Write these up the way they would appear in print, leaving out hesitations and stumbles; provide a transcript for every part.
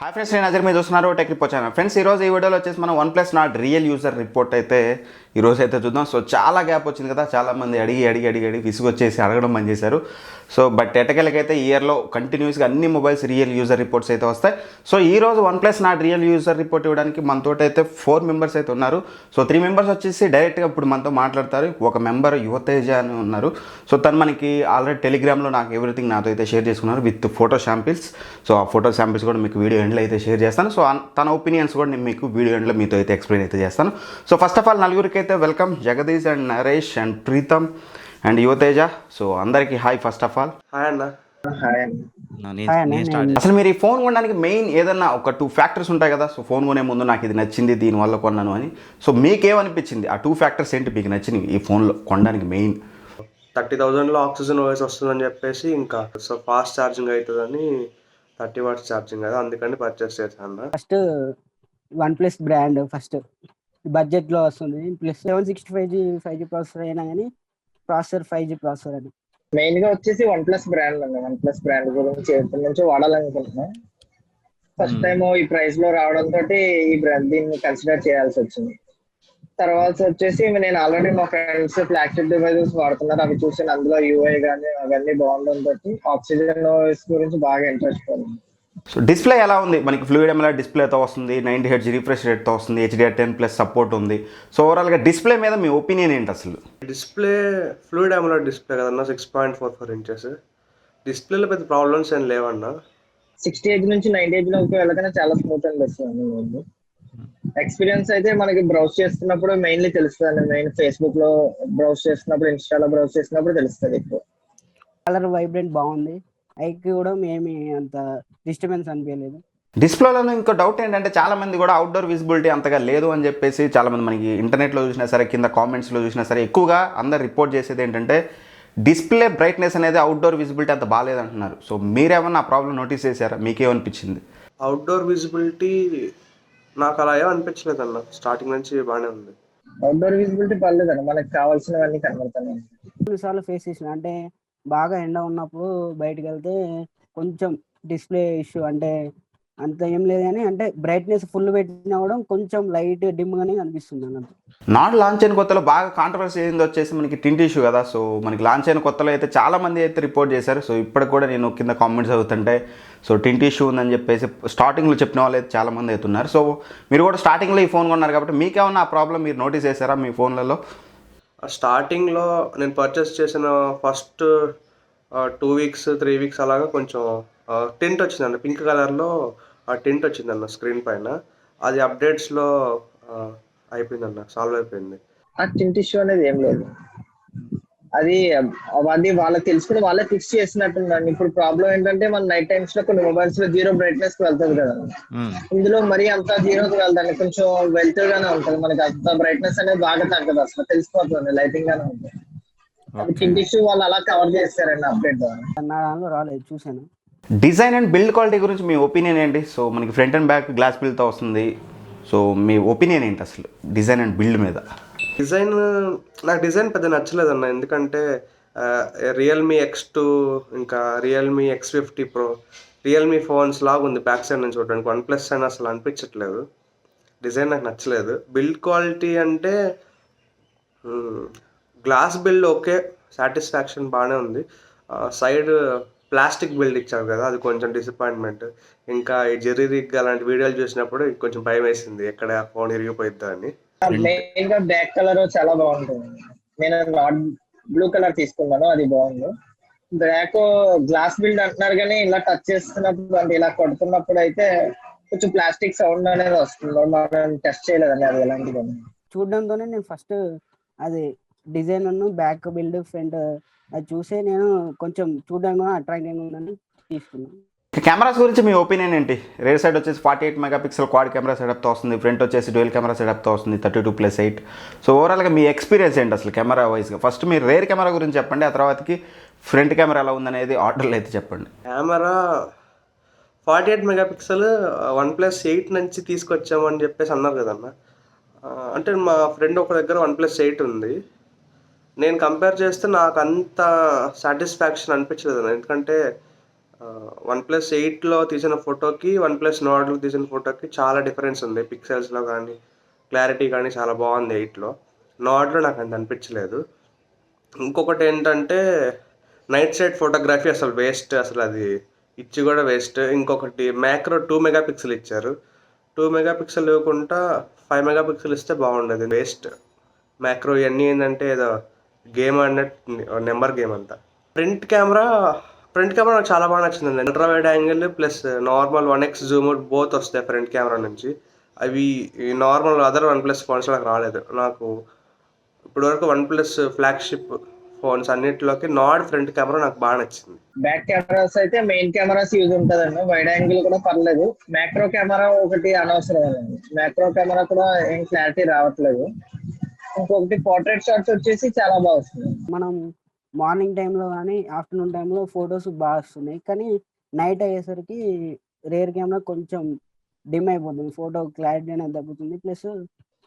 Hi friends, నేను అజర్ మీరు చూస్తున్నారు టెక్ రిపోర్ట్ ఛానల్. ఫ్రెండ్స్, ఈరోజు ఈ వీడియోలో వచ్చేసి మనం OnePlus not real user report అయితే ఈరోజు అయితే చూద్దాం. సో చాలా గ్యాప్ వచ్చింది కదా, చాలామంది అడిగి విసుగొచ్చేసి అడగడం బంద్ చేశారు. సో బట్ ఎటకెళ్ళకైతే ఇయర్లో కంటిన్యూస్గా అన్ని మొబైల్స్ రియల్ యూజర్ రిపోర్ట్స్ అయితే వస్తాయి. సో ఈరోజు OnePlus not real user report ఇవ్వడానికి మనతో అయితే 4 మెంబర్స్ అయితే ఉన్నారు. సో 3 మెంబర్స్ వచ్చేసి డైరెక్ట్గా ఇప్పుడు మనతో మాట్లాడతారు. ఒక మెంబర్ యువతేజ అని ఉన్నారు. సో తను మనకి ఆల్రెడీ టెలిగ్రామ్లో నాకు ఎవ్రీథింగ్ నాతో అయితే షేర్ చేసుకున్నారు విత్ ఫోటో శాంపిల్స్. సో ఆ ఫోటో శాంపిల్స్ కూడా మీకు వీడియో ఎండ్లో అయితే షేర్ చేస్తాను. సో తన ఒపీనియన్స్ కూడా నేను మీకు వీడియో ఎండ్లో మీతో అయితే ఎక్స్ప్లెయిన్ అయితే చేస్తాను. సో ఫస్ట్ ఆఫ్ ఆల్ నలుగురికి అయితే welcome, Jagadish and Naresh and Pritam and Yuvateja. So అందరికీ hi. First of all hi అన్న. అసలు మీరు ఈ ఫోన్ కొనడానికి మెయిన్ ఏదన్నా ఒక 2 ఫ్యాక్టర్స్ ఉంటాయి కదా. సో ఫోన్ కొనే ముందు నాకు ఇది నచ్చింది, దీనివల్ల కొన్నాను అని. సో మీకేమనిపించింది? ఆ 2 ఫ్యాక్టర్స్ ఏంటి మీకు నచ్చినవి ఈ ఫోన్లో కొనడానికి మెయిన్? 30,000లో ఆక్సిజన్ ఓఎస్ వస్తుందని చెప్పేసి, ఇంకా సో ఫాస్ట్ ఛార్జింగ్ అవుతుందని 30 వాట్స్ ఛార్జింగ్ కదా, అందుకని పర్చేస్ చేశాను. First OnePlus brand first budget లో వస్తుంది. ప్లస్ 765G 5G ప్రాసెసర్ అయినా కానీ ప్రాసెసర్ 5G ప్రాసెసర్ అని. మెయిన్ గా వచ్చేసి OnePlus బ్రాండ్ అండి. OnePlus బ్రాండ్ గురించి ఎప్పటి నుంచో వాడాలనుకుంటున్నా. ఫస్ట్ టైం ఈ ప్రైస్ లో రావడం తోటి ఈ బ్రాండ్ దీన్ని కన్సిడర్ చేయాల్సి వచ్చింది. తర్వాత వచ్చేసి నేను ఆల్రెడీ మా ఫ్రెండ్స్ ఫ్లాగ్షిప్ డివైజెస్ వాడుతున్నారు, అవి చూసి అందులో యూఐ కానీ అవన్నీ బాగుండడంతో ఆక్సిజన్ ఓఎస్ గురించి బాగా ఇంట్రెస్ట్ ఉంది. సో డిస్ప్లే ఎలా ఉంది? మనకి ఫ్లూయిడ్ ఎమ్ఎల్ఆర్ డిస్ప్లేతో వస్తుంది, 90 Hz రిఫ్రెష్ రేట్తో వస్తుంది, HDR10+ సపోర్ట్ ఉంది. సో ఓవరాల్గా డిస్ప్లే మీద మీ ఒపీనియన్ ఏంటి అసలు? డిస్ప్లే ఫ్లూయిడ్ ఎమ్ఎల్ఆర్ డిస్ప్లే కదన్నా, 6.44 ఇంచెస్. డిస్ప్లేలో పెద్ద ప్రాబ్లమ్స్ ఏం లేవన్నా. 60Hz నుంచి 90Hz లోకి వెళ్ళగానే చాలా స్మూత్ అనిపిస్తుంది. ఎక్స్పీరియన్స్ అయితే మనకి బ్రౌజ్ చేస్తున్నప్పుడు మెయిన్లీ తెలుస్తుంది. మెయిన్ ఫేస్బుక్ లో బ్రౌజ్ చేస్తున్నప్పుడు, ఇన్స్టాలో బ్రౌజ్ చేస్తున్నప్పుడు తెలుస్తుంది ఎక్కువ. కలర్ వైబ్రెంట్ బాగుంది, ఐకి కూడా ఏమి అంత డిస్టర్బెన్స్ అనిపించలేదు. డిస్ప్లేలో ఇంకో డౌట్ ఏంటంటే చాలా మంది కూడా అవుట్డోర్ విజిబిలిటీ అంతగా లేదు అని చెప్పేసి చాలామంది మనకి ఇంటర్నెట్లో చూసినా సరే, కింద కామెంట్స్లో చూసినా సరే ఎక్కువగా అందరు రిపోర్ట్ చేసేది ఏంటంటే డిస్ప్లే బ్రైట్నెస్ అనేది అవుట్డోర్ విజిబిలిటీ అంత బాగాలేదంటున్నారు. సో మీరేమన్నా ఆ ప్రాబ్లం నోటీస్ చేశారా? మీకేమనిపించింది? అవుట్డోర్ విజిబిలిటీ నాకు అలా ఏం అనిపించలేదు అన్న, స్టార్టింగ్ నుంచి బాగానే ఉంది. అవుట్డోర్ విజిబిలిటీ పర్లేదండి, మనకి కావాల్సినవన్నీ కనబడుతున్నాయి. కొన్నిసార్లు ఫేస్ చేసిన అంటే బాగా ఎండ ఉన్నప్పుడు బయటకు వెళ్తే కొంచెం డిస్ప్లే ఇష్యూ, అంటే అంత ఏం లేదు కానీ అంటే బ్రైట్నెస్ ఫుల్ పెట్టినా కూడా కొంచెం లైట్ డిమ్ గానే అనిపిస్తుంది అన్నట్టు. నాట్ లాంచ్ అయిన కొత్తలో బాగా కాంట్రవర్సీ అయింది వచ్చేసి మనకి టింట్ ఇష్యూ కదా. సో మనకి లాంచ్ అయిన కొత్తలో అయితే చాలా మంది అయితే రిపోర్ట్ చేశారు. సో ఇప్పటికి కూడా నేను కింద కామెంట్స్ అవుతుంటే సో టింట్ ఇష్యూ ఉందని చెప్పేసి స్టార్టింగ్లో చెప్పిన వాళ్ళు అయితే చాలా మంది అవుతున్నారు. సో మీరు కూడా స్టార్టింగ్లో ఈ ఫోన్ కొన్నారు కాబట్టి మీకేమన్నా ఆ ప్రాబ్లం మీరు నోటీస్ చేశారా మీ ఫోన్లలో? స్టార్టింగ్లో నేను పర్చేస్ చేసిన ఫస్ట్ 2 వీక్స్ 3 వీక్స్ అలాగా కొంచెం టింట్ వచ్చిందన్న, పింక్ కలర్లో ఆ టింట్ వచ్చిందన్న స్క్రీన్ పైన. అది అప్డేట్స్లో అయిపోయిందన్న, సాల్వ్ అయిపోయింది. ఆ టింట్ ఇష్యూ అనేది ఏం లేదు, అది వాళ్ళకి తెలుసుకుని వాళ్ళే ఫిక్స్ చేసినట్టున్నాను. ఇప్పుడు ప్రాబ్లం ఏంటంటే మన నైట్ టైమ్స్ లో కొన్ని మొబైల్స్ లో 0 బ్రైట్నెస్ కి వెళ్తుంది కదా, ఇందులో మరీ అంత 0కి వెళ్తాను, కొంచెం వెళ్తూ గానే ఉంటుంది. మనకి అంత బ్రైట్నెస్ అనేది బాగా తగ్గదు, అసలు తెలిసిపోతుంది, లైటింగ్ గానే ఉంటుంది. అది టింట్ ఇష్యూ వాళ్ళు అలా కవర్ చేస్తారండి అప్డేట్ ద్వారా. నా దానిలో రాలేదు, చూసాను. డిజైన్ అండ్ బిల్డ్ క్వాలిటీ గురించి మీ ఒపీనియన్ ఏంటి? సో మనకి ఫ్రంట్ అండ్ బ్యాక్ గ్లాస్ బిల్డ్తో వస్తుంది. సో మీ ఒపీనియన్ ఏంటి అసలు డిజైన్ అండ్ బిల్డ్ మీద? నాకు డిజైన్ పెద్ద నచ్చలేదన్న, ఎందుకంటే రియల్మీ X2 ఇంకా Realme X50 Pro Realme phones లాగా ఉంది బ్యాక్ సైడ్ నుంచి చూడడానికి. OnePlus అని అసలు అనిపించట్లేదు. డిజైన్ నాకు నచ్చలేదు. బిల్డ్ క్వాలిటీ అంటే గ్లాస్ బిల్డ్ ఓకే, సాటిస్ఫాక్షన్ బాగానే ఉంది. సైడ్ ప్లాస్టిక్ బిల్డ్ ఇచ్చారు కదా, అది కొంచెం డిసప్పాయింట్మెంట్. ఇంకా ఈ జెర్రీ రిగ్ అలాంటి వీడియోలు చూసినప్పుడు కొంచెం భయం వేసింది, ఎక్కడ ఫోన్ ఇరిగిపోయిద్దా అని. మెయిన్ గా బ్లాక్ కలర్ చాలా బాగుంటుంది. నేను నాట్ బ్లూ కలర్ తీసుకున్నాను, అది బాగుంది. బ్లాక్ గ్లాస్ బిల్డ్ అంటున్నారు కానీ ఇలా టచ్ చేస్తున్నప్పుడు అంటే ఇలా కొడుతున్నప్పుడు అయితే కొంచెం ప్లాస్టిక్ సౌండ్ అనేది వస్తుంది. మనం టెస్ట్ చేయలేదండి అది ఎలాంటిది. చూడడంతోనే నేను ఫస్ట్ అది డిజైన్ బ్యాక్ బిల్డ్ ఫ్రంట్ అది చూసే నేను కొంచెం చూడడానికి అట్రాక్టింగ్ ఉందని తీసుకున్నాను. కెమెరాస్ గురించి మీ ఒపీనియన్ ఏంటి? రేర్ సైడ్ వచ్చేసి 48 మెగాపిక్సెల్ క్వాడ్ కెమెరా సెటప్తో వస్తుంది, ఫ్రంట్ వచ్చేసి డ్యూయల్ కెమెరా సెటప్తో వస్తుంది 32+8. సో ఓవరాల్గా మీ ఎక్స్పీరియన్స్ ఏంటి అసలు కెమెరా వైజ్గా? ఫస్ట్ మీరు రేర్ కెమెరా గురించి చెప్పండి, ఆ తర్వాతకి ఫ్రంట్ కెమెరా ఎలా ఉందనేది ఆర్డర్లో అయితే చెప్పండి. కెమెరా 48 మెగాపిక్సెల్ OnePlus 8 నుంచి తీసుకొచ్చామని చెప్పేసి అన్నారు కదన్న. అంటే మా ఫ్రెండ్ ఒక దగ్గర OnePlus 8 ఉంది. నేను కంపేర్ చేస్తే నాకు అంత సాటిస్ఫాక్షన్ అనిపించలేదు, ఎందుకంటే వన్‌ప్లస్ 8లో తీసిన ఫోటోకి, వన్‌ప్లస్ నార్డ్‌లో తీసిన ఫోటోకి చాలా డిఫరెన్స్ ఉంది. పిక్సెల్స్‌లో గానీ, క్లారిటీ గానీ చాలా బావుంది 8లో. నార్డ్‌లో నాకంత అనిపించలేదు. ఇంకొకటేంటంటే, నైట్ సైడ్ ఫోటోగ్రఫీ అసలు వేస్ట్ అసలది. ఇచ్చి గూడా వేస్ట్. ఇంకొకటి మ్యాక్రో 2 మెగా పిక్సెల్ ఇచ్చారు. 2 మెగా పిక్సెల్ ఇవ్వకుండా 5 మెగా పిక్సెల్ ఇస్తే బావుండేది. వేస్ట్. మ్యాక్రో ఇయన్నీ ఏందంటే ఏదో గేమ్ ఆడినట్టు నెంబర్ గేమ్ అంతా. ఫ్రంట్ కెమెరా ఫ్రంట్ కెమెరా నాకు చాలా బాగా నచ్చిందండి. Ultra wide angle plus normal 1x Zoom out both వస్తాయి ఫ్రంట్ కెమెరా నుంచి. అవి ఈ నార్మల్ అదర్ వన్‌ప్లస్ ఫోన్స్‌లో నాకు రాలేదు. నాకు ఇప్పటివరకు వన్‌ప్లస్ ఫ్లాగ్‌షిప్ ఫోన్స్ అన్నిట్లోకి నార్డ్ ఫ్రంట్ కెమెరా నాకు బాగా నచ్చింది. బ్యాక్ కెమెరాస్ అయితే మెయిన్ కెమెరాస్ యూజ్ ఉంటదండి. వైడ్ యాంగిల్ కూడా పర్లేదు. మ్యాక్రో కెమెరా ఒకటి అనవసరం అండి. మ్యాక్రో కెమెరా కూడా ఏం క్లారిటీ రావట్లేదు. ఇంకొకటి పోర్ట్రేట్ షాట్స్ వచ్చేసి చాలా బాగా వస్తుంది. మనం మార్నింగ్ టైంలో కానీ ఆఫ్టర్నూన్ టైంలో ఫొటోస్ బాగా వస్తున్నాయి, కానీ నైట్ అయ్యేసరికి రేర్ కెమెరా కొంచెం డిమ్ అయిపోతుంది, ఫోటో క్లారిటీ అనేది తగ్గుతుంది, ప్లస్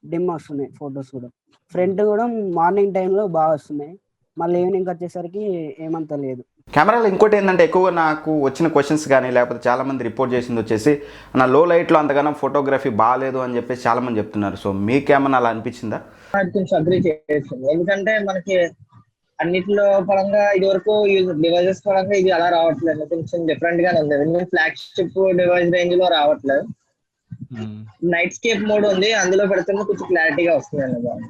డిమ్ వస్తున్నాయి ఫొటోస్ కూడా. ఫ్రంట్ కూడా మార్నింగ్ టైంలో బాగా వస్తున్నాయి, మళ్ళీ ఈవినింగ్ వచ్చేసరికి ఏమంత లేదు. కెమెరాలో ఇంకోటి ఏంటంటే ఎక్కువగా నాకు వచ్చిన క్వశ్చన్స్ కానీ లేకపోతే చాలామంది రిపోర్ట్ చేసింది వచ్చేసి నా లో లైట్లో అంతగానో ఫోటోగ్రఫీ బాగాలేదు అని చెప్పేసి చాలామంది చెప్తున్నారు. సో మీకేమన్నా అలా అనిపించిందా? అది కొంచెం అగ్రీ చేస్తుంది. ఎందుకంటే మనకి అన్నిట్లో పరంగా ఇది వరకు డివైజెస్ పరంగా ఇది అలా రావట్లేదు. కొంచెం డిఫరెంట్ గానే ఉంది. ఎందుకంటే ఫ్లాగ్షిప్ డివైస్ రేంజ్ లో రావట్లేదు. నైట్ స్కేప్ మోడ్ ఉంది, అందులో పెడితే కొంచెం క్లారిటీగా వస్తుంది అన్నమాట.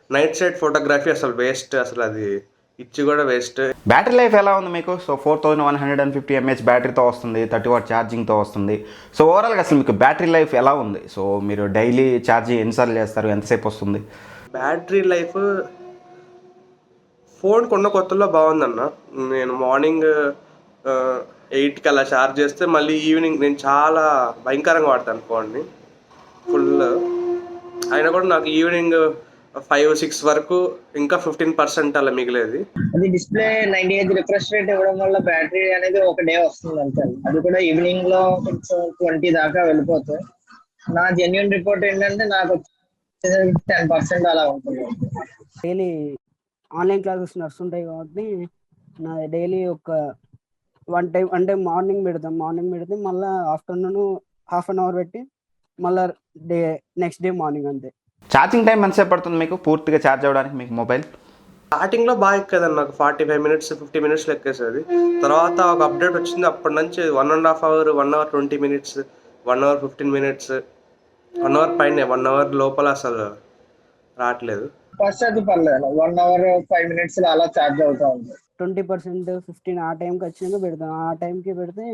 నైట్ సైడ్ ఫోటోగ్రఫీ అసలు వేస్ట్ అసలది. ఇచ్చి గూడా వేస్ట్. బ్యాటరీ లైఫ్ ఎలా ఉంది మీకు? సో 4150 mAh బ్యాటరీతో వస్తుంది, 30 వాట్ ఛార్జింగ్తో వస్తుంది. సో ఓవరాల్గా అసలు మీకు బ్యాటరీ లైఫ్ ఎలా ఉంది? సో మీరు డైలీ ఛార్జింగ్ ఎన్నిసార్లు చేస్తారు, ఎంతసేపు వస్తుంది? బ్యాటరీ లైఫ్ ఫోన్ కొన్న కొత్తలో బాగుందన్న. నేను మార్నింగ్ 8కి అలా ఛార్జ్ చేస్తే మళ్ళీ ఈవినింగ్ నేను చాలా భయంకరంగా వాడతాను ఫోన్ని ఫుల్. అయినా కూడా నాకు ఈవినింగ్ 5-6 వరకు ఇంకా 15% అలా మిగిలేది. అది డిస్ప్లే 98 రిఫ్రెష్ రేట్ ఇవ్వడం వల్ల బ్యాటరీ అనేది ఒక డే వస్తుంది అంతే. అది కూడా ఈవినింగ్ లో కొంచెం 20 దాకా వెళ్ళిపోతుంది. నా జెన్యున్ రిపోర్ట్ ఏంటంటే నాకు 10% అలా ఉంటుంది. డైలీ ఆన్లైన్ క్లాసెస్ నడుస్తుంటాయి కాబట్టి నా డైలీ ఒక వన్ టైం అంటే మార్నింగ్ పెడితే మళ్ళీ ఆఫ్టర్నూన్ హాఫ్ అన్ అవర్ పెట్టి మళ్ళీ నెక్స్ట్ డే మార్నింగ్ అంతే. ఛార్జింగ్ టైం ఎంతసేపు పడుతుంది మీకు పూర్తిగా ఛార్జ్ అవ్వడానికి మీకు మొబైల్? స్టార్టింగ్లో బాగా ఎక్కేదండి, నాకు 45 మినిట్స్ 50 మినిట్స్లో ఎక్కేసేది. తర్వాత ఒక అప్డేట్ వచ్చింది, అప్పటి నుంచి 1.5 hour 1 hour 20 minutes 1 hour 15 minutes 1 hour పైన 1 అవర్ లోపల అసలు రావట్లేదు. ఫస్ట్ అది పర్లేదు, 1 అవర్ 5 మినిట్స్ అలా ఛార్జ్ అవుతా ఉంది. 20% 15 ఆ టైంకి వచ్చినాక పెడతాం, ఆ టైంకి పెడితే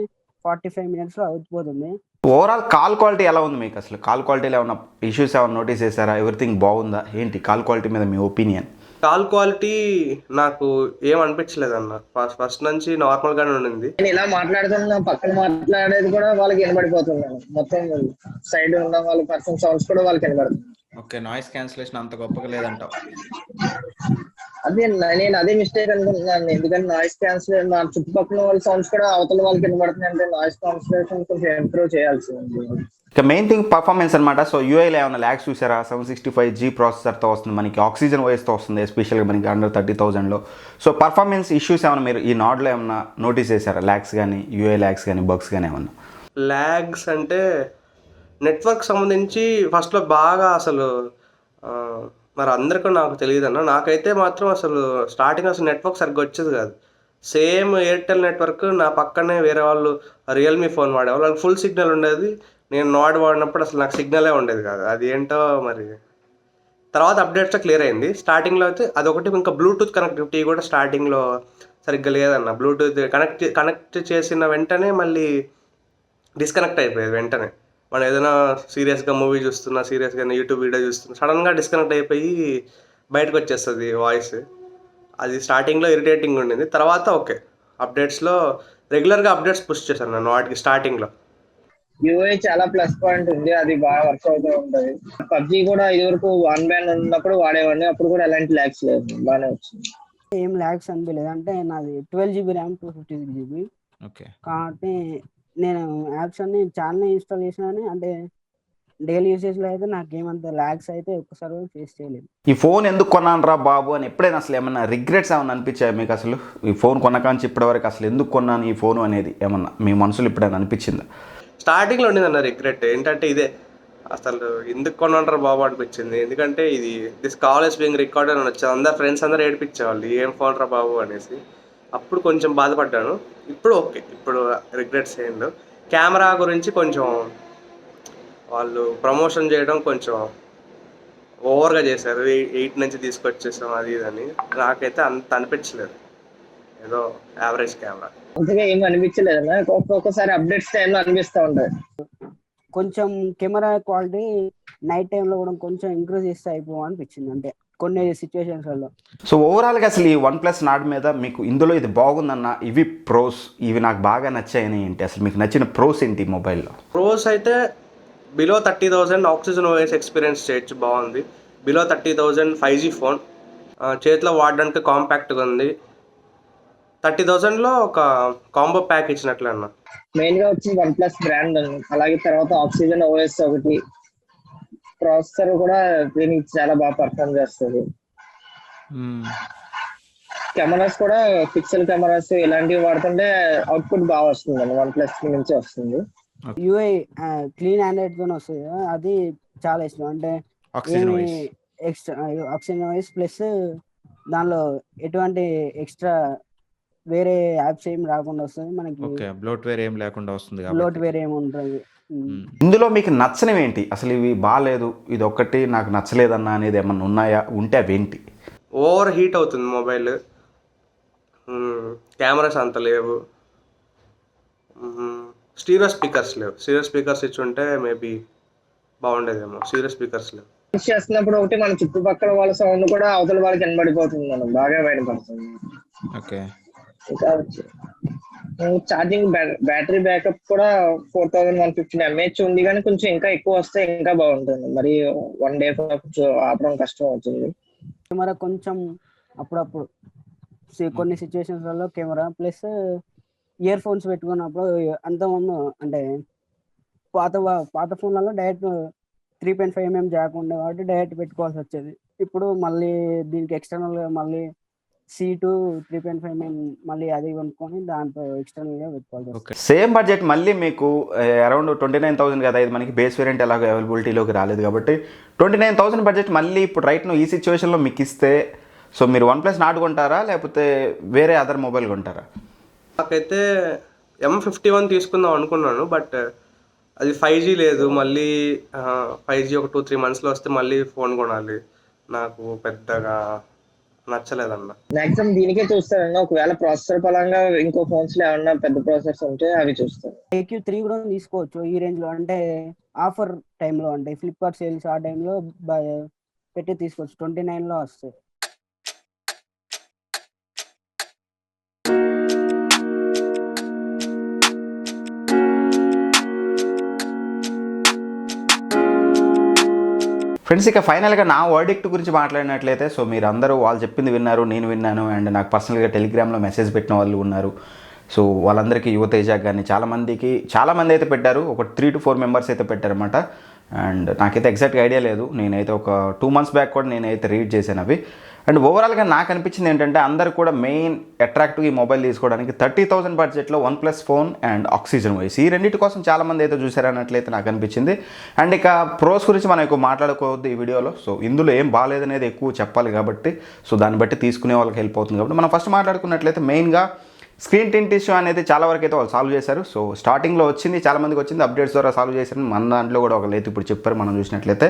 45 మినిట్స్లో అయిపోతుంది. ఓవరాల్ కాల్ క్వాలిటీ ఎలా ఉంది మీకు? అసలు కాల్ క్వాలిటీలో ఏమన్నా ఇష్యూస్ ఏమైనా నోటీస్ చేశారా? ఎవ్రీథింగ్ బాగుందా ఏంటి కాల్ క్వాలిటీ మీద మీ ఒపీనియన్? కాల్ క్వాలిటీ నాకు ఏం అనిపించలేదన్న. ఫస్ట్ నుంచి నార్మల్గానే ఉండింది. నేను ఇలా మాట్లాడుతున్నా, పక్కన మాట్లాడేది కూడా వాళ్ళకి వినబడిపోతున్నాను. మొత్తం సైడ్ ఉన్న వాళ్ళ పర్సన్ సౌండ్స్ కూడా వాళ్ళకి వినబడుతుంది. ఓకే, నాయిస్ క్యాన్సిలేషన్ అంత గొప్పగా లేదంటావు? నేను అదే మిస్టేక్ అనుకుంటున్నాను. ఎందుకంటే నాయిస్ క్యాన్సిలేషన్ నా చుట్టుపక్కల వాళ్ళ సౌండ్స్ కూడా అవతల వాళ్ళకి వినబడుతున్నాయి అంటే నాయిస్ క్యాన్సిలేషన్ కొంచెం ఇంప్రూవ్ చేయాల్సి ఉంది. ఇక మెయిన్ థింగ్ పర్ఫార్మెన్స్ అనమాట. సో యూఐలో ఏమైనా ల్యాగ్స్ చూసారా? 765G ప్రాసెసర్తో వస్తుంది మనకి, ఆక్సిజన్ వాయిస్తో వస్తుంది, ఎస్పెషల్గా మనకి అండర్ 30,000లో. సో పర్ఫార్మెన్స్ ఇష్యూస్ ఏమైనా మీరు ఈ నాడ్లో ఏమైనా నోటీస్ చేశారా? ల్యాగ్స్ కానీ యూఐ ల్యాగ్స్ కానీ బగ్స్ కానీ ఏమన్నా? ల్యాగ్స్ అంటే నెట్వర్క్ సంబంధించి ఫస్ట్లో బాగా అసలు మరి అందరికీ నాకు తెలియదన్న. నాకైతే మాత్రం అసలు స్టార్టింగ్ అసలు నెట్వర్క్ సరిగ్గా వచ్చేది కాదు. సేమ్ ఎయిర్టెల్ నెట్వర్క్ నా పక్కనే వేరే వాళ్ళు రియల్మీ ఫోన్ వాడేవాళ్ళు, వాళ్ళకి ఫుల్ సిగ్నల్ ఉండేది. నేను నాడ్ వాడినప్పుడు అసలు నాకు సిగ్నలే ఉండేది కాదు. అది ఏంటో మరి తర్వాత అప్డేట్స్తో క్లియర్ అయింది. స్టార్టింగ్లో అయితే అదొకటి. ఇంకా బ్లూటూత్ కనెక్టివిటీ కూడా స్టార్టింగ్లో సరిగ్గా లేదన్న. బ్లూటూత్ కనెక్ట్ చేసిన వెంటనే మళ్ళీ డిస్కనెక్ట్ అయిపోయేది వెంటనే. మనం ఏదైనా సీరియస్గా మూవీ చూస్తున్నా, సీరియస్గా యూట్యూబ్ వీడియో చూస్తున్నా, సడన్గా డిస్కనెక్ట్ అయిపోయి బయటకు వచ్చేస్తుంది వాయిస్. అది స్టార్టింగ్లో ఇరిటేటింగ్ ఉండింది. తర్వాత ఓకే, అప్డేట్స్లో రెగ్యులర్గా అప్డేట్స్ పుష్ చేశాను నేను వాటికి స్టార్టింగ్లో. యూఐ చాలా ప్లస్ పాయింట్ ఉంది, అది బాగా వర్క్ అవుతూ ఉంటుంది. పబ్జీ కూడా ఇదివరకు వన్ బ్యాన్ ఉన్నప్పుడు వాడేవాడిని, అప్పుడు కూడా ఎలాంటి ల్యాగ్స్ లేదు, బాగానే వచ్చింది. ఏం ల్యాగ్స్ అనిపించలేదు. అంటే నాది 12GB ర్యామ్ 256GB. ఓకే. కాబట్టి నేను యాప్స్ అన్ని చాలా ఇన్స్టాల్ చేసినా, అంటే డైలీ యూసేజ్లో అయితే నాకేమంత ల్యాగ్స్ అయితే ఒక్కసారి ఫేస్ చేయలేదు. ఈ ఫోన్ ఎందుకు కొన్నాను రా బాబు అని ఎప్పుడైనా అసలు ఏమన్నా రిగ్రెట్స్ ఏమన్నా అనిపించాయి మీకు? అసలు ఈ ఫోన్ కొనకాంచి ఇప్పటివరకు అసలు ఎందుకు కొన్నాను ఈ ఫోను అనేది ఏమన్నా మీ మనసులో ఎప్పుడైనా అనిపించిందా? స్టార్టింగ్లో ఉండిందన్న రిగ్రెట్ ఏంటంటే ఇదే, అసలు ఎందుకు కొన్నారా బాబు అనిపించింది. ఎందుకంటే ఇది this call is being record అని వచ్చాను, అందరు ఫ్రెండ్స్ అందరూ ఏడిపించేవాళ్ళు ఏం ఫోన్ రా బాబు అనేసి. అప్పుడు కొంచెం బాధపడ్డాను. ఇప్పుడు ఓకే, ఇప్పుడు రిగ్రెట్స్ ఏం లేవు. కెమెరా గురించి కొంచెం వాళ్ళు ప్రమోషన్ చేయడం కొంచెం ఓవర్గా చేశారు. 8 నుంచి తీసుకొచ్చేసాం అది ఇది అని. నాకైతే అంత అనిపించలేదు, ఏదో యావరేజ్ కెమెరా. అంతగా ఏమి అనిపించలేదన్నా, ఒక్కొక్కసారి అప్డేట్స్ టైంలో అనిపిస్తూ ఉంటుంది. కొంచెం కెమెరా క్వాలిటీ నైట్ టైంలో కూడా కొంచెం ఇంక్రీజ్ చేస్తే అయిపో అనిపించింది, అంటే కొన్ని సిచ్యువేషన్స్లో. సో ఓవరాల్గా అసలు ఈ OnePlus నాట్ మీద మీకు ఇందులో ఇది బాగుందన్న, ఇవి ప్రోస్, ఇవి నాకు బాగా నచ్చాయని ఏంటి? అసలు మీకు నచ్చిన ప్రోస్ ఏంటి ఈ మొబైల్లో? ప్రోస్ అయితే బిలో 30,000 ఆక్సిజన్ ఓఎస్ ఎక్స్పీరియన్స్ చేయొచ్చు, బాగుంది. బిలో 30,000 5G ఫోన్, చేతిలో వాడడానికి కాంపాక్ట్గా ఉంది. 30,000లో ఒక కాంబో ప్యాక్ ఇచ్చినట్లే అన్న. మెయిన్ గా వచ్చి OnePlus బ్రాండ్, అలాగే తర్వాత ఆక్సిజన్ ఓఎస్ ఒకటి, ప్రాసెసర్ కూడా దీనికి చాలా బాగా పర్ఫార్మ్ చేస్తుంది. కెమెరాస్ కూడా పిక్సెల్ కెమెరాస్ ఇలాంటివి వాడుతుంటే అవుట్పుట్ బాగా వస్తుంది అండి, OnePlus నుంచి వస్తుంది. యూఐ క్లీన్ ఆండ్రాయిడ్ తోనే వస్తుంది కదా, అది చాలా ఇష్టం. అంటే ఏమి ఎక్స్ట్రా ఆక్సిజన్ వాయిస్ ప్లస్ దానిలో ఎటువంటి ఎక్స్ట్రా వేరే యాప్స్ ఏం రాకుండా వస్తుంది మనకి, బ్లోట్వేర్ ఏం లేకుండా వస్తుంది, బ్లోట్వేర్ ఏమి ఉంటుంది. ఇందులో మీకు నచ్చనివి ఏంటి? అసలు ఇవి బాగాలేదు, ఇది ఒక్కటి నాకు నచ్చలేదన్న అనేది ఏమన్నా ఉన్నాయా? ఉంటే అవేంటి? ఓవర్ హీట్ అవుతుంది మొబైల్, కెమెరాస్ అంత లేవు, స్టీరియో స్పీకర్స్ లేవు. స్టీరియో స్పీకర్స్ ఇచ్చి ఉంటే మేబీ బాగుండేదేమో. స్టీరియో స్పీకర్స్ లేవు. చేస్తున్నప్పుడు ఒకటి మన చుట్టుపక్కల వాళ్ళ సౌండ్ కూడా అవతల వాళ్ళకి వినబడిపోతుంది, మనం బాగా బయటపడుతుంది. ఓకే. ఇంకా ఛార్జింగ్ బ్యాటరీ బ్యాకప్ కూడా 4150 mAh ఉంది, కానీ కొంచెం ఇంకా ఎక్కువ వస్తే ఇంకా బాగుంటుంది. మరి 1 day ఆపడం కష్టం అవుతుంది. కెమెరా కొంచెం అప్పుడప్పుడు కొన్ని సిచ్యువేషన్స్లలో కెమెరా ప్లస్ ఇయర్ ఫోన్స్ పెట్టుకున్నప్పుడు అంతకుముందు అంటే పాత ఫోన్లలో డైరెక్ట్ 3.5mm జాక్ ఉండే కాబట్టి డైరెక్ట్ పెట్టుకోవాల్సి వచ్చేది. ఇప్పుడు మళ్ళీ దీనికి ఎక్స్టర్నల్గా మళ్ళీ C2 3.5mm మళ్ళీ అది కొనుక్కొని దాంతో ఎక్స్టర్నల్గా పెట్టుకోవాల్సి వస్తుంది. సేమ్ బడ్జెట్ మళ్ళీ మీకు అరౌండ్ 29,000 కదా, ఇది మనకి బేస్ వేరియంట్ ఎలాగో అవైలబిలిటీలోకి రాలేదు కాబట్టి 29,000 బడ్జెట్ మళ్ళీ ఇప్పుడు రైట్ ఈ సిచ్యువేషన్లో మీకు ఇస్తే, సో మీరు OnePlus నాట్ కొంటారా లేకపోతే వేరే అదర్ మొబైల్ కొంటారా? నాకైతే M51 తీసుకుందాం అనుకున్నాను, బట్ అది 5G లేదు. మళ్ళీ 5G ఒక 2-3 monthsలో వస్తే మళ్ళీ ఫోన్ కొనాలి. నాకు పెద్దగా నచ్చలేదన్న. మాక్సిమం దీనికే చూస్తారన్న, ఒకవేళ ప్రాసెసర్ పరంగా ఇంకో ఫోన్స్ లో ఏమన్నా పెద్ద ప్రాసెసర్స్ ఉంటే అవి చూస్తారు. AQ3 కూడా తీసుకోవచ్చు ఈ రేంజ్ లో, అంటే ఆఫర్ టైంలో, అంటే ఫ్లిప్కార్ట్ సేల్స్ ఆ టైంలో పెట్టి తీసుకోవచ్చు. 29లో వస్తాయి. ఫ్రెండ్స్, ఇక ఫైనల్గా నా వర్డిక్ట్ గురించి మాట్లాడినట్లయితే, సో మీరు అందరూ వాళ్ళు చెప్పింది విన్నారు, నేను విన్నాను, అండ్ నాకు పర్సనల్గా టెలిగ్రామ్లో మెసేజ్ పెట్టిన వాళ్ళు ఉన్నారు. సో వాళ్ళందరికీ యువతేజాకి కానీ చాలామంది అయితే పెట్టారు, ఒక 3 to 4 members అయితే పెట్టారన్నమాట. అండ్ నాకైతే ఎగ్జాక్ట్గా ఐడియా లేదు, నేనైతే ఒక 2 months బ్యాక్ కూడా నేనైతే రీడ్ చేశాను అవి. అండ్ ఓవరాల్గా నాకు అనిపించింది ఏంటంటే, అందరు కూడా మెయిన్ అట్రాక్టివ్ ఈ మొబైల్ తీసుకోవడానికి 30,000 బడ్జెట్లో OnePlus phone and oxygen voice, ఈ రెండింటి కోసం చాలామంది అయితే చూసారన్నట్లయితే నాకు అనిపించింది. అండ్ ఇక ప్రోస్ గురించి మనం ఎక్కువ మాట్లాడుకోవద్దు ఈ వీడియోలో. సో ఇందులో ఏం బాగాలేదనేది ఎక్కువ చెప్పాలి కాబట్టి, సో దాన్ని బట్టి తీసుకునే వాళ్ళకి హెల్ప్ అవుతుంది కాబట్టి మనం ఫస్ట్ మాట్లాడుకున్నట్లయితే మెయిన్గా స్క్రీన్ టింట్ ఇష్యూ అనేది చాలా వరకు అయితే వాళ్ళు సాల్వ్ చేశారు. సో స్టార్టింగ్లో వచ్చింది, చాలామందికి వచ్చింది, అప్డేట్స్ ద్వారా సాల్వ్ చేశారు. మన దాంట్లో కూడా ఒకళ్ళు అయితే ఇప్పుడు చెప్పారు మనం చూసినట్లయితే.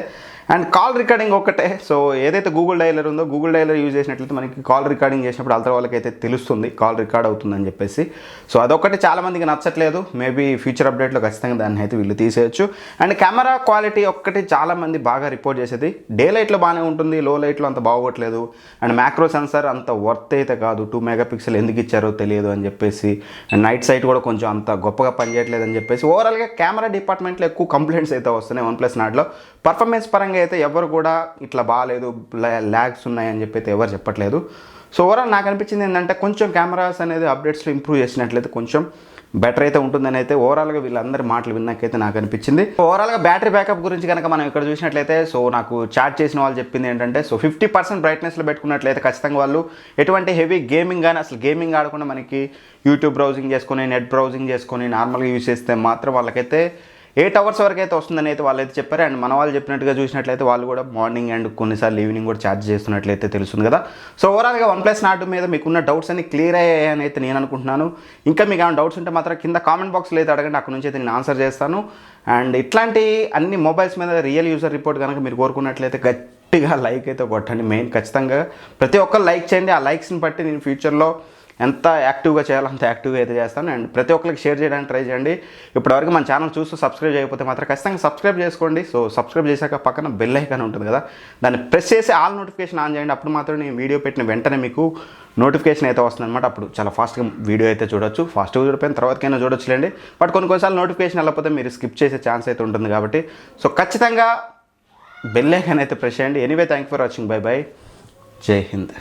అండ్ కాల్ రికార్డింగ్ ఒక్కటే, సో ఏదైతే గూగుల్ డైలర్ ఉందో, గూగుల్ డైలర్ యూజ్ చేసినట్లయితే మనకి కాల్ రికార్డింగ్ చేసినప్పుడు అవతల వాళ్ళకైతే తెలుస్తుంది కాల్ రికార్డ్ అవుతుందని చెప్పేసి. సో అదొక్కటి చాలామందికి నచ్చట్లేదు. మేబీ ఫ్యూచర్ అప్డేట్లో ఖచ్చితంగా దాన్ని అయితే వీళ్ళు తీసేయచ్చు. అండ్ కెమెరా క్వాలిటీ ఒక్కటి చాలామంది బాగా రిపోర్ట్ చేసేది, డే లైట్లో బాగానే ఉంటుంది, లో లైట్లో అంత బాగోట్లేదు. అండ్ మ్యాక్రో సెన్సార్ అంత వర్త్ అయితే కాదు, 2 MP ఎందుకు ఇచ్చారో తెలియదు అని చెప్పేసి. అండ్ నైట్ సైట్ కూడా కొంచెం అంత గొప్పగా పనిచేయట్లేదు అని చెప్పేసి. ఓవరాల్గా కెమెరా డిపార్ట్మెంట్లో ఎక్కువ కంప్లైంట్స్ అయితే వస్తున్నాయి OnePlus నాట్లో. పర్ఫార్మెన్స్ పరంగా అయితే ఎవరు కూడా ఇట్లా బాగాలేదు, ల్యాగ్స్ ఉన్నాయని చెప్పి అయితే ఎవరు చెప్పట్లేదు. సో ఓవరాల్ నాకు అనిపించింది ఏంటంటే, కొంచెం కెమెరాస్ అనేది అప్డేట్స్లో ఇంప్రూవ్ చేసినట్లయితే కొంచెం బెటర్ అయితే ఉంటుందని అయితే ఓవరాల్గా వీళ్ళందరి మాటలు విన్నాకైతే నాకు అనిపించింది. ఓవరాల్గా బ్యాటరీ బ్యాకప్ గురించి కనుక మనం ఇక్కడ చూసినట్లయితే సో నాకు చాట్ చేసిన వాళ్ళు చెప్పింది ఏంటంటే సో 50% బ్రైట్నెస్లో పెట్టుకున్నట్లయితే ఖచ్చితంగా వాళ్ళు ఎటువంటి హెవీ గేమింగ్ కానీ అసలు గేమింగ్ ఆడకుండా మనకి యూట్యూబ్ బ్రౌజింగ్ చేసుకొని నెట్ బ్రౌజింగ్ చేసుకొని నార్మల్గా యూజ్ చేస్తే మాత్రం వాళ్ళకైతే 8 అవర్స్ వరకు అయితే వస్తుందని అయితే వాళ్ళైతే చెప్పారు. అండ్ మన వాళ్ళు చెప్పినట్టుగా చూసినట్లయితే వాళ్ళు కూడా మార్నింగ్ అండ్ కొన్నిసార్లు ఈవినింగ్ కూడా ఛార్జ్ చేస్తున్నట్లయితే తెలుస్తుంది కదా. సో ఓవరాల్గా OnePlus Nord మీద మీకున్న డౌట్స్ అన్ని క్లియర్ అయ్యాయని అయితే నేను అనుకుంటున్నాను. ఇంకా మీకు ఏమైనా డౌట్స్ ఉంటే మాత్రం కింద కామెంట్ బాక్స్లో అయితే అడగండి, అక్కడ నుంచి అయితే నేను ఆన్సర్ చేస్తాను. అండ్ ఇట్లాంటి అన్ని మొబైల్స్ మీద రియల్ యూజర్ రిపోర్ట్ కనుక మీరు కోరుకున్నట్లయితే గట్టిగా లైక్ అయితే కొట్టండి. మెయిన్ ఖచ్చితంగా ప్రతి ఒక్కరు లైక్ చేయండి. ఆ లైక్స్ని బట్టి నేను ఫ్యూచర్లో ఎంత యాక్టివ్గా చేయాలో అంత యాక్టివ్గా అయితే చేస్తాను. అండ్ ప్రతి ఒక్కరికి షేర్ చేయడానికి ట్రై చేయండి. ఇప్పటివరకు మన ఛానల్ చూస్తూ సబ్స్క్రైబ్ చేయకపోతే మాత్రం ఖచ్చితంగా సబ్స్క్రైబ్ చేసుకోండి. సో సబ్స్క్రైబ్ చేశాక పక్కన బెల్ ఐకాన్ ఉంటుంది కదా, దాన్ని ప్రెస్ చేసి ఆల్ నోటిఫికేషన్ ఆన్ చేయండి. అప్పుడు మాత్రం నేను వీడియో పెట్టిన వెంటనే మీకు నోటిఫికేషన్ అయితే వస్తుంది అనమాట. అప్పుడు చాలా ఫాస్ట్గా వీడియో అయితే చూడొచ్చు. ఫాస్ట్గా చూడిపోయిన తర్వాతకైనా చూడొచ్చులేండి. బట్ కొన్నిసార్లు నోటిఫికేషన్ వెళ్ళకపోతే మీరు స్కిప్ చేసే ఛాన్స్ అయితే ఉంటుంది కాబట్టి సో ఖచ్చితంగా బెల్ ఐకాన్ అయితే ప్రెస్ చేయండి. Anyway thank for watching. By by. జై హింద్.